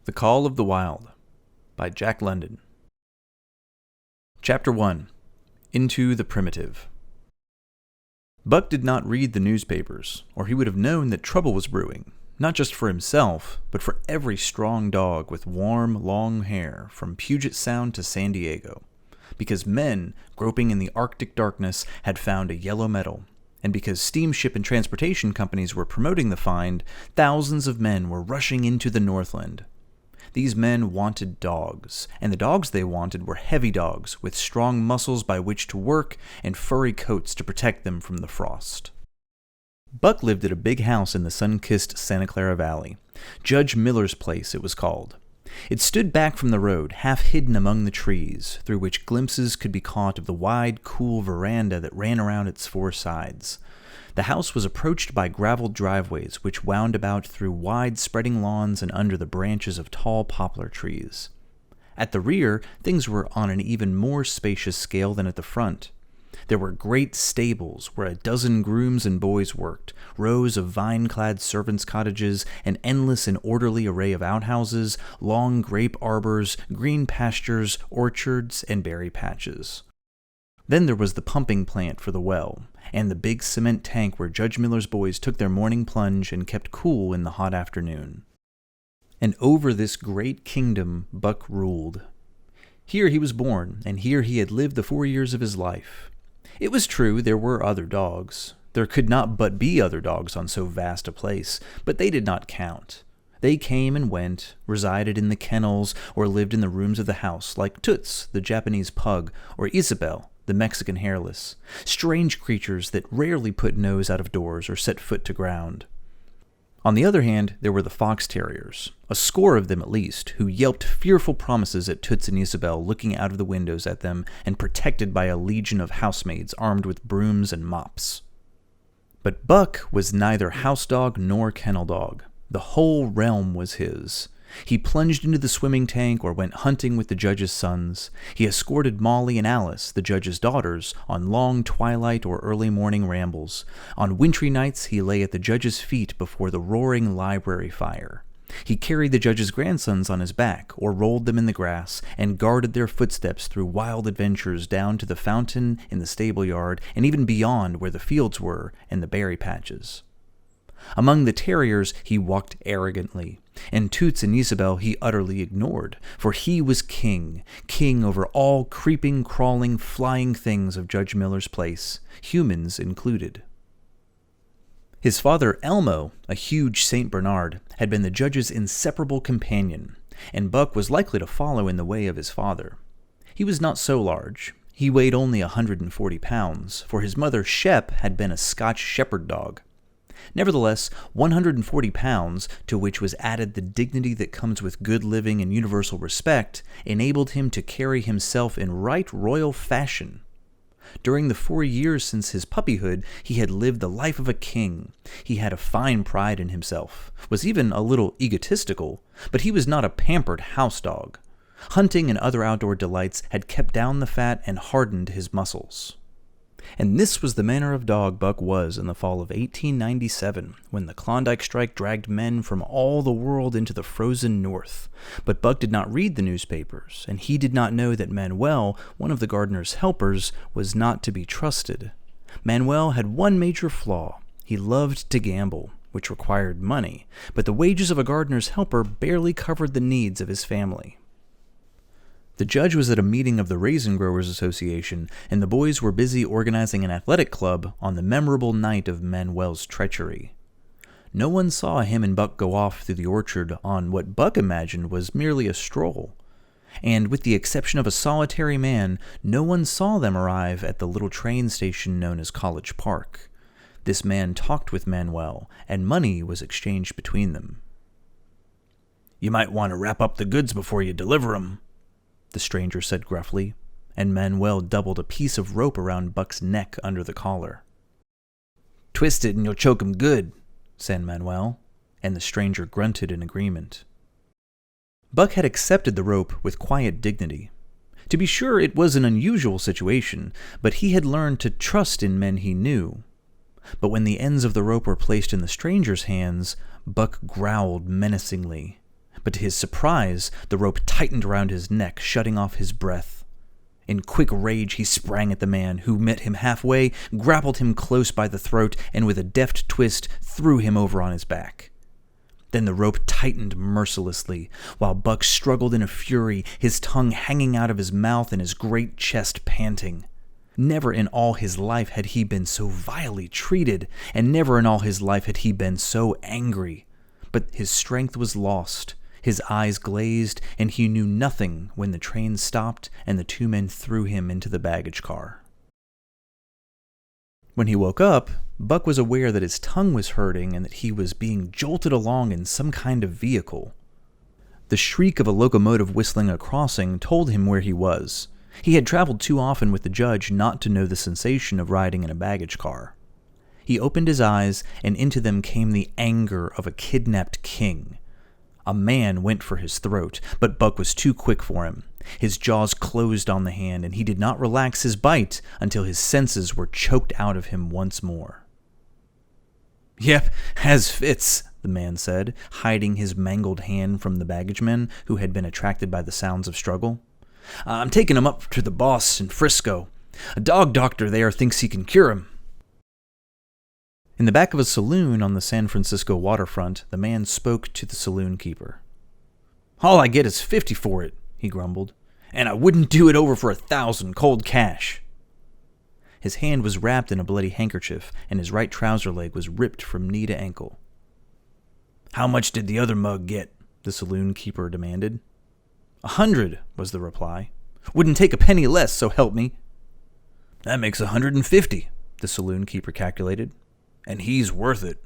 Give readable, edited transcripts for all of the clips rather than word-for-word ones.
The Call of the Wild by Jack London. Chapter 1. Into the Primitive. Buck did not read the newspapers, or he would have known that trouble was brewing, not just for himself, but for every strong dog with warm, long hair from Puget Sound to San Diego, because men, groping in the Arctic darkness, had found a yellow metal, and because steamship and transportation companies were promoting the find, thousands of men were rushing into the Northland. These men wanted dogs, and the dogs they wanted were heavy dogs with strong muscles by which to work and furry coats to protect them from the frost. Buck lived at a big house in the sun-kissed Santa Clara Valley. Judge Miller's place, it was called. It stood back from the road, half hidden among the trees, through which glimpses could be caught of the wide, cool veranda that ran around its four sides. The house was approached by graveled driveways which wound about through wide spreading lawns and under the branches of tall poplar trees. At the rear, things were on an even more spacious scale than at the front. There were great stables where a dozen grooms and boys worked, rows of vine-clad servants' cottages, an endless and orderly array of outhouses, long grape arbors, green pastures, orchards, and berry patches. Then there was the pumping plant for the well, and the big cement tank where Judge Miller's boys took their morning plunge and kept cool in the hot afternoon. And over this great kingdom Buck ruled. Here he was born, and here he had lived the 4 years of his life. It was true there were other dogs. There could not but be other dogs on so vast a place, but they did not count. They came and went, resided in the kennels, or lived in the rooms of the house, like Toots, the Japanese pug, or Isabel, the Mexican hairless, strange creatures that rarely put nose out of doors or set foot to ground. On the other hand, there were the fox terriers, a score of them at least, who yelped fearful promises at Toots and Isabel looking out of the windows at them and protected by a legion of housemaids armed with brooms and mops. But Buck was neither house dog nor kennel dog. The whole realm was his. He plunged into the swimming tank or went hunting with the judge's sons. He escorted Molly and Alice, the judge's daughters, on long twilight or early morning rambles. On wintry nights he lay at the judge's feet before the roaring library fire. He carried the judge's grandsons on his back or rolled them in the grass and guarded their footsteps through wild adventures down to the fountain in the stable yard and even beyond where the fields were and the berry patches. Among the terriers he walked arrogantly, and Toots and Isabel he utterly ignored, for he was king over all creeping, crawling, flying things of Judge Miller's place, humans included. His father, Elmo, a huge St. Bernard, had been the judge's inseparable companion, and Buck was likely to follow in the way of his father. He was not so large. He weighed only 140 pounds, for his mother, Shep, had been a Scotch shepherd dog. Nevertheless, 140 pounds, to which was added the dignity that comes with good living and universal respect, enabled him to carry himself in right royal fashion. During the 4 years since his puppyhood, he had lived the life of a king. He had a fine pride in himself, was even a little egotistical, but he was not a pampered house dog. Hunting and other outdoor delights had kept down the fat and hardened his muscles. And this was the manner of dog Buck was in the fall of 1897, when the Klondike strike dragged men from all the world into the frozen north. But Buck did not read the newspapers, and he did not know that Manuel, one of the gardener's helpers, was not to be trusted. Manuel had one major flaw. He loved to gamble, which required money, but the wages of a gardener's helper barely covered the needs of his family. The judge was at a meeting of the Raisin Growers Association, and the boys were busy organizing an athletic club on the memorable night of Manuel's treachery. No one saw him and Buck go off through the orchard on what Buck imagined was merely a stroll. And with the exception of a solitary man, no one saw them arrive at the little train station known as College Park. This man talked with Manuel, and money was exchanged between them. "You might want to wrap up the goods before you deliver 'em," the stranger said gruffly, and Manuel doubled a piece of rope around Buck's neck under the collar. "Twist it and you'll choke 'em good," said Manuel, and the stranger grunted in agreement. Buck had accepted the rope with quiet dignity. To be sure, it was an unusual situation, but he had learned to trust in men he knew. But when the ends of the rope were placed in the stranger's hands, Buck growled menacingly. but to his surprise, the rope tightened around his neck, shutting off his breath. In quick rage, he sprang at the man, who met him halfway, grappled him close by the throat, and with a deft twist, threw him over on his back. Then the rope tightened mercilessly, while Buck struggled in a fury, his tongue hanging out of his mouth and his great chest panting. Never in all his life had he been so vilely treated, and never in all his life had he been so angry. But his strength was lost, his eyes glazed, and he knew nothing when the train stopped and the two men threw him into the baggage car. When he woke up, Buck was aware that his tongue was hurting and that he was being jolted along in some kind of vehicle. The shriek of a locomotive whistling a crossing told him where he was. He had traveled too often with the judge not to know the sensation of riding in a baggage car. He opened his eyes, and into them came the anger of a kidnapped king. A man went for his throat, but Buck was too quick for him. His jaws closed on the hand, and he did not relax his bite until his senses were choked out of him once more. "Yep, as fits," the man said, hiding his mangled hand from the baggagemen who had been attracted by the sounds of struggle. "I'm taking him up to the boss in Frisco. A dog doctor there thinks he can cure him." In the back of a saloon on the San Francisco waterfront, the man spoke to the saloon keeper. "All I get is $50 for it," he grumbled, "and I wouldn't do it over for 1,000 cold cash." His hand was wrapped in a bloody handkerchief, and his right trouser leg was ripped from knee to ankle. "How much did the other mug get?" the saloon keeper demanded. "100, was the reply. "Wouldn't take a penny less, so help me." "That makes 150, the saloon keeper calculated. "And he's worth it."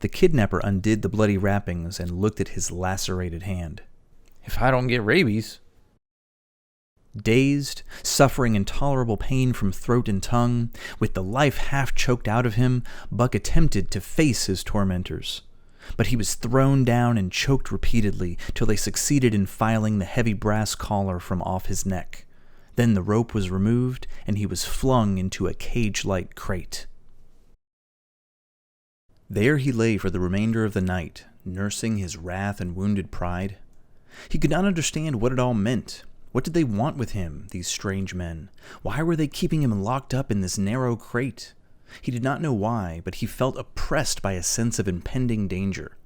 The kidnapper undid the bloody wrappings and looked at his lacerated hand. "If I don't get rabies." Dazed, suffering intolerable pain from throat and tongue, with the life half choked out of him, Buck attempted to face his tormentors. But he was thrown down and choked repeatedly till they succeeded in filing the heavy brass collar from off his neck. Then the rope was removed, and he was flung into a cage-like crate. There he lay for the remainder of the night, nursing his wrath and wounded pride. He could not understand what it all meant. What did they want with him, these strange men? Why were they keeping him locked up in this narrow crate? He did not know why, but he felt oppressed by a sense of impending danger.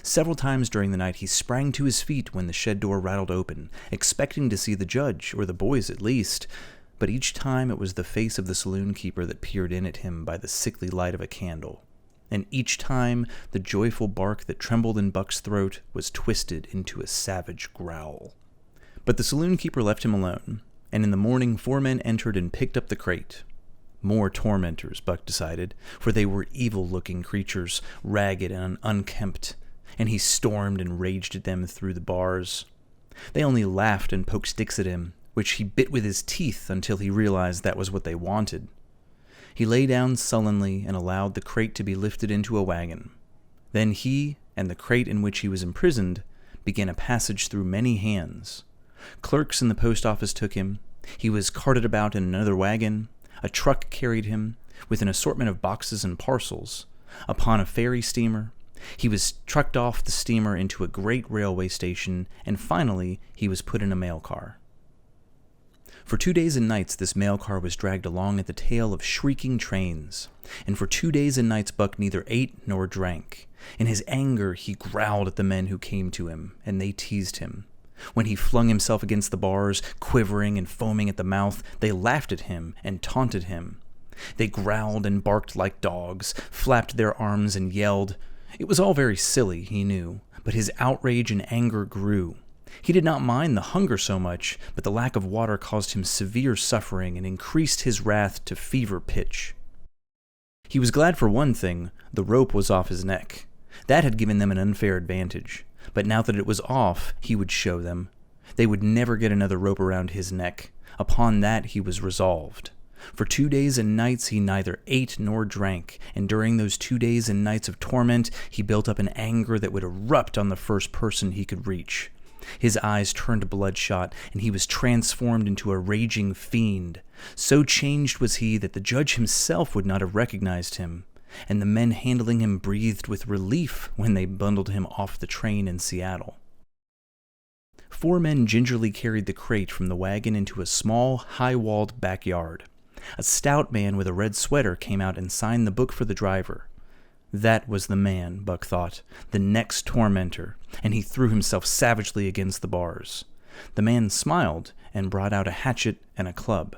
Several times during the night he sprang to his feet when the shed door rattled open, expecting to see the judge, or the boys at least, but each time it was the face of the saloon keeper that peered in at him by the sickly light of a candle. And each time the joyful bark that trembled in Buck's throat was twisted into a savage growl. But the saloon keeper left him alone, and in the morning 4 men entered and picked up the crate. More tormentors, Buck decided, for they were evil-looking creatures, ragged and unkempt, and he stormed and raged at them through the bars. They only laughed and poked sticks at him, which he bit with his teeth until he realized that was what they wanted. He lay down sullenly and allowed the crate to be lifted into a wagon. Then he, and the crate in which he was imprisoned, began a passage through many hands. Clerks in the post office took him. He was carted about in another wagon. A truck carried him, with an assortment of boxes and parcels, upon a ferry steamer. He was trucked off the steamer into a great railway station, and finally he was put in a mail car. For 2 days and nights this mail car was dragged along at the tail of shrieking trains, and for 2 days and nights Buck neither ate nor drank. In his anger he growled at the men who came to him, and they teased him. When he flung himself against the bars, quivering and foaming at the mouth, they laughed at him and taunted him. They growled and barked like dogs, flapped their arms and yelled. It was all very silly, he knew, but his outrage and anger grew. He did not mind the hunger so much, but the lack of water caused him severe suffering and increased his wrath to fever pitch. He was glad for one thing: the rope was off his neck. That had given them an unfair advantage, but now that it was off, he would show them. They would never get another rope around his neck. Upon that he was resolved. For 2 days and nights he neither ate nor drank, and during those 2 days and nights of torment he built up an anger that would erupt on the first person he could reach. His eyes turned bloodshot, and he was transformed into a raging fiend. So changed was he that the judge himself would not have recognized him, and the men handling him breathed with relief when they bundled him off the train in Seattle. 4 men gingerly carried the crate from the wagon into a small, high-walled backyard. A stout man with a red sweater came out and signed the book for the driver. That was the man, Buck thought, the next tormentor, and he threw himself savagely against the bars. The man smiled and brought out a hatchet and a club.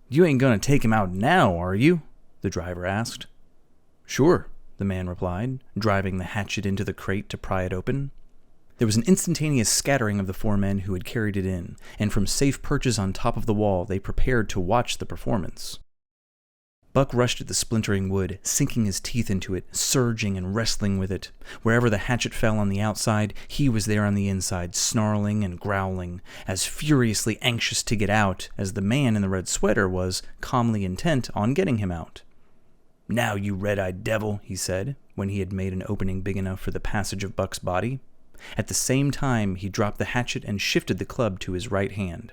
"You ain't gonna take him out now, are you?" the driver asked. "Sure," the man replied, driving the hatchet into the crate to pry it open. There was an instantaneous scattering of the 4 men who had carried it in, and from safe perches on top of the wall they prepared to watch the performance. Buck rushed at the splintering wood, sinking his teeth into it, surging and wrestling with it. Wherever the hatchet fell on the outside, he was there on the inside, snarling and growling, as furiously anxious to get out as the man in the red sweater was calmly intent on getting him out. "Now, you red-eyed devil," he said, when he had made an opening big enough for the passage of Buck's body. At the same time, he dropped the hatchet and shifted the club to his right hand.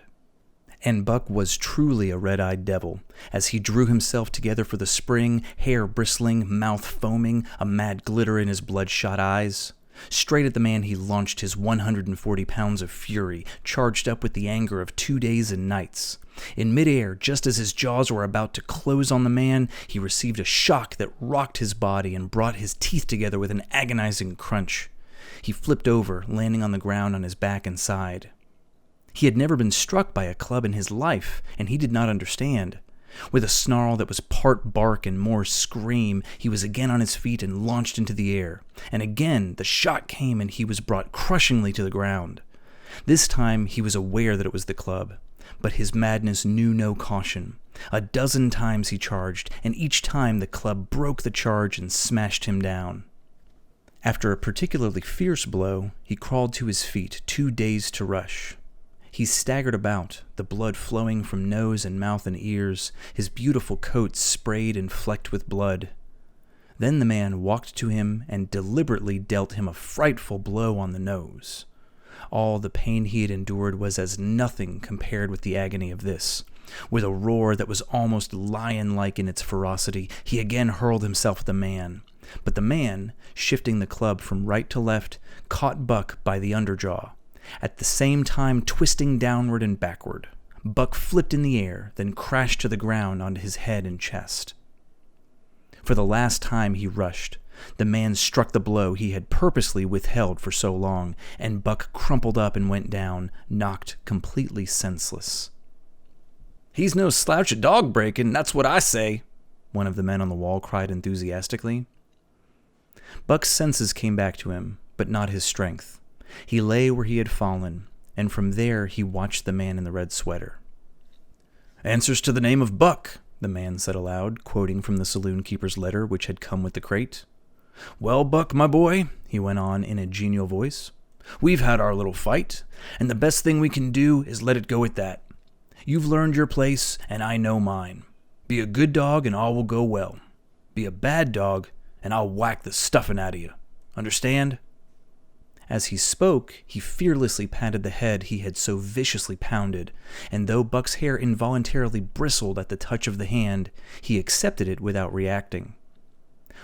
And Buck was truly a red-eyed devil, as he drew himself together for the spring, hair bristling, mouth foaming, a mad glitter in his bloodshot eyes. Straight at the man he launched his 140 pounds of fury, charged up with the anger of 2 days and nights. In midair, just as his jaws were about to close on the man, he received a shock that rocked his body and brought his teeth together with an agonizing crunch. He flipped over, landing on the ground on his back and side. He had never been struck by a club in his life, and he did not understand. With a snarl that was part bark and more scream, he was again on his feet and launched into the air. And again the shot came and he was brought crushingly to the ground. This time he was aware that it was the club, but his madness knew no caution. 12 times he charged, and each time the club broke the charge and smashed him down. After a particularly fierce blow, he crawled to his feet, too dazed to rush. He staggered about, the blood flowing from nose and mouth and ears, his beautiful coat sprayed and flecked with blood. Then the man walked to him and deliberately dealt him a frightful blow on the nose. All the pain he had endured was as nothing compared with the agony of this. With a roar that was almost lion-like in its ferocity, he again hurled himself at the man. But the man, shifting the club from right to left, caught Buck by the underjaw, at the same time twisting downward and backward. Buck flipped in the air, then crashed to the ground on his head and chest. For the last time he rushed. The man struck the blow he had purposely withheld for so long, and Buck crumpled up and went down, knocked completely senseless. "He's no slouch at dog breaking, that's what I say," one of the men on the wall cried enthusiastically. Buck's senses came back to him, but not his strength. He lay where he had fallen, and from there he watched the man in the red sweater. "Answers to the name of Buck," the man said aloud, quoting from the saloon keeper's letter which had come with the crate. "Well, Buck, my boy," he went on in a genial voice, "we've had our little fight, and the best thing we can do is let it go at that. You've learned your place, and I know mine. Be a good dog, and all will go well. Be a bad dog, and I'll whack the stuffing out of you. Understand?" As he spoke, he fearlessly patted the head he had so viciously pounded, and though Buck's hair involuntarily bristled at the touch of the hand, he accepted it without reacting.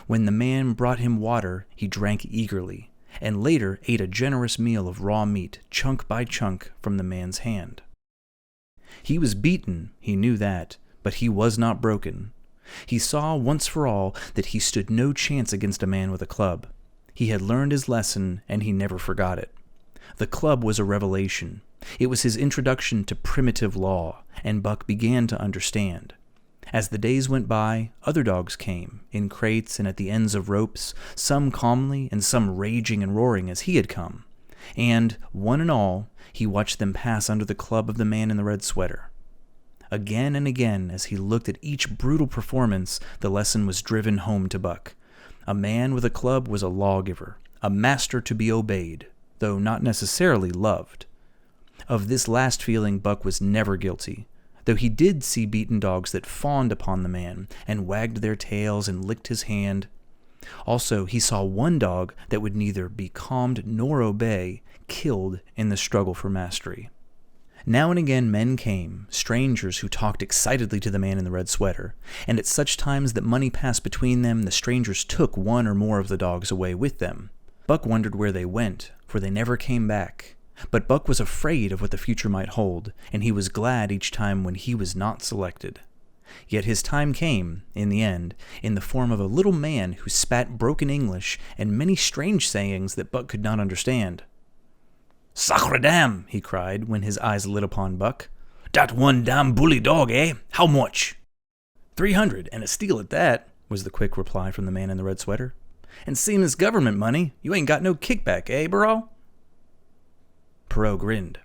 When the man brought him water, he drank eagerly, and later ate a generous meal of raw meat, chunk by chunk, from the man's hand. He was beaten, he knew that, but he was not broken. He saw once for all that he stood no chance against a man with a club. He had learned his lesson, and he never forgot it. The club was a revelation. It was his introduction to primitive law, and Buck began to understand. As the days went by, other dogs came, in crates and at the ends of ropes, some calmly and some raging and roaring as he had come. And, one and all, he watched them pass under the club of the man in the red sweater. Again and again, as he looked at each brutal performance, the lesson was driven home to Buck. A man with a club was a lawgiver, a master to be obeyed, though not necessarily loved. Of this last feeling Buck was never guilty, though he did see beaten dogs that fawned upon the man and wagged their tails and licked his hand. Also, he saw one dog that would neither be calmed nor obey, killed in the struggle for mastery. Now and again men came, strangers who talked excitedly to the man in the red sweater, and at such times that money passed between them, the strangers took one or more of the dogs away with them. Buck wondered where they went, for they never came back. But Buck was afraid of what the future might hold, and he was glad each time when he was not selected. Yet his time came, in the end, in the form of a little man who spat broken English and many strange sayings that Buck could not understand. "Sacre dam!" he cried when his eyes lit upon Buck. "Dat one damn bully dog, eh? How much?" "300, and a steal at that," was the quick reply from the man in the red sweater. "And seeing this government money, you ain't got no kickback, eh, bro?" Perot grinned.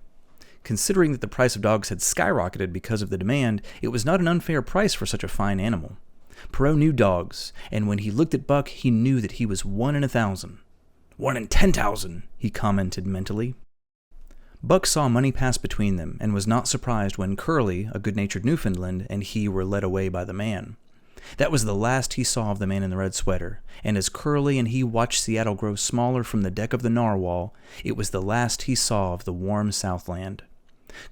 Considering that the price of dogs had skyrocketed because of the demand, it was not an unfair price for such a fine animal. Perot knew dogs, and when he looked at Buck, he knew that he was 1 in 1,000. 1 in 10,000, he commented mentally. Buck saw money pass between them, and was not surprised when Curly, a good-natured Newfoundland, and he were led away by the man. That was the last he saw of the man in the red sweater, and as Curly and he watched Seattle grow smaller from the deck of the narwhal, it was the last he saw of the warm Southland.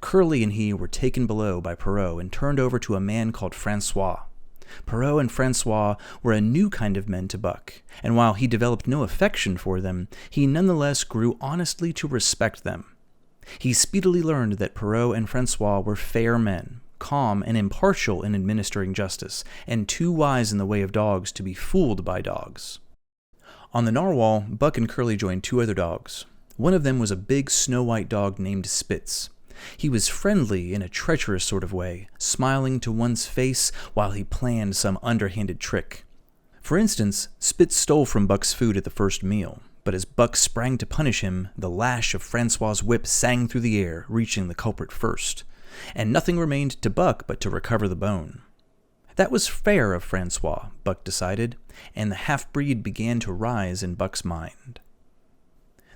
Curly and he were taken below by Perot and turned over to a man called Francois. Perot and Francois were a new kind of men to Buck, and while he developed no affection for them, he nonetheless grew honestly to respect them. He speedily learned that Perot and Francois were fair men, calm and impartial in administering justice, and too wise in the way of dogs to be fooled by dogs. On the narwhal, Buck and Curly joined 2 other dogs. One of them was a big snow-white dog named Spitz. He was friendly in a treacherous sort of way, smiling to one's face while he planned some underhanded trick. For instance, Spitz stole from Buck's food at the first meal, but as Buck sprang to punish him, the lash of Francois's whip sang through the air, reaching the culprit first, and nothing remained to Buck but to recover the bone. That was fair of Francois, Buck decided, and the half-breed began to rise in Buck's mind.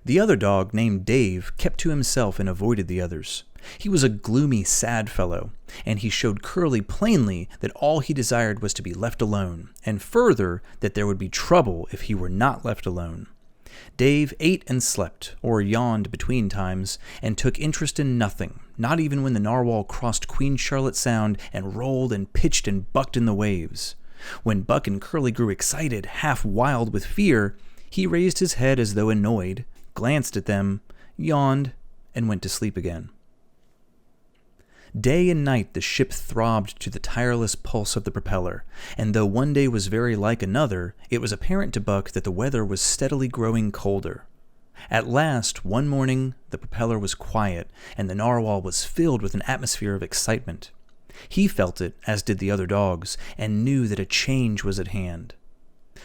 The other dog, named Dave, kept to himself and avoided the others. He was a gloomy, sad fellow, and he showed Curly plainly that all he desired was to be left alone, and further, that there would be trouble if he were not left alone. Dave ate and slept, or yawned between times, and took interest in nothing, not even when the narwhal crossed Queen Charlotte Sound and rolled and pitched and bucked in the waves. When Buck and Curly grew excited, half wild with fear, he raised his head as though annoyed, glanced at them, yawned, and went to sleep again. Day and night the ship throbbed to the tireless pulse of the propeller, and though one day was very like another, it was apparent to Buck that the weather was steadily growing colder. At last, one morning, the propeller was quiet, and the narwhal was filled with an atmosphere of excitement. He felt it, as did the other dogs, and knew that a change was at hand.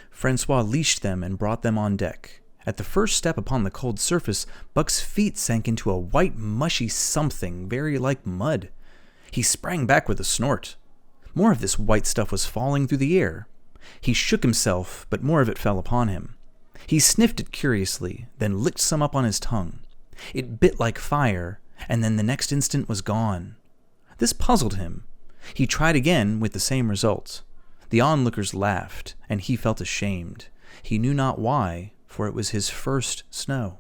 Francois leashed them and brought them on deck. At the first step upon the cold surface, Buck's feet sank into a white, mushy something very like mud. He sprang back with a snort. More of this white stuff was falling through the air. He shook himself, but more of it fell upon him. He sniffed it curiously, then licked some up on his tongue. It bit like fire, and then the next instant was gone. This puzzled him. He tried again with the same result. The onlookers laughed, and he felt ashamed. He knew not why, for it was his first snow.